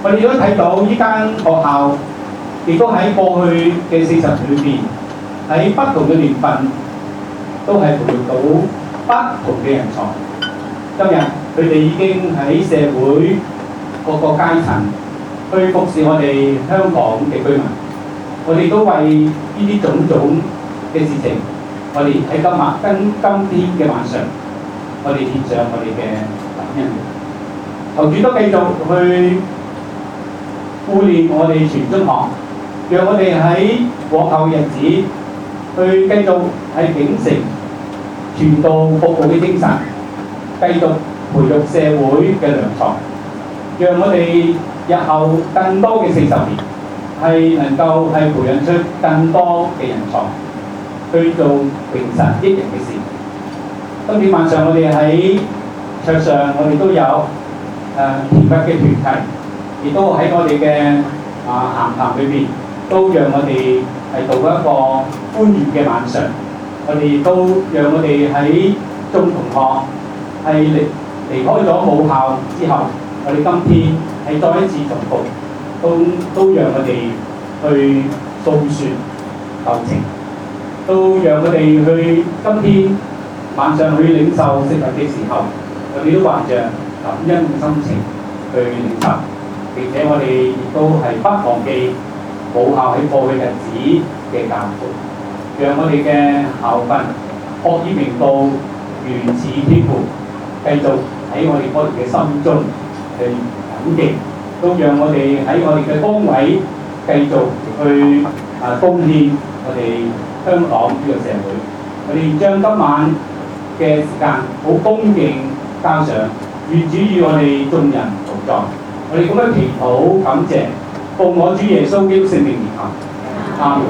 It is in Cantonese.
我哋都睇到呢間學校，亦都喺過去嘅40年裏邊，喺不同嘅年份都係培育到不同嘅人才。今日佢哋已經喺社會各個階層去服侍我哋香港嘅居民。我哋都為呢啲種種嘅事情，我哋喺今天嘅晚上，我哋獻上我哋嘅感恩。求主都繼續去顧念我哋全中學，讓我哋喺往後日子去繼續係秉承傳道服務嘅精神，繼續培育社會嘅良才，讓我哋日後更多嘅40年係能夠係培養出更多嘅人才去做榮神益人嘅事。今天晚上我哋喺桌上，我哋都有甜蜜嘅團契，亦都喺我哋嘅閒談裏邊，都讓我哋係度過一個歡愉嘅晚上。我哋亦都讓我哋喺眾同學係離開咗母校之後，我哋今天係再一次重逢，都讓我哋去訴説舊情，都讓我哋去今天晚上去領受食物嘅時候，我哋都懷着感恩嘅心情去領受，並且我哋亦都係不忘記母校喺過去日子嘅教導，讓我哋嘅校訓學以明道，原始天父，繼續喺我哋個人嘅心中去謹記，都讓我哋喺我哋嘅崗位繼續去貢獻我哋香港呢個社會。我哋將今晚嘅時間好恭敬交上，願主與我哋眾人同在。我哋咁樣祈禱感謝，奉我主耶穌基督聖名而求，阿門。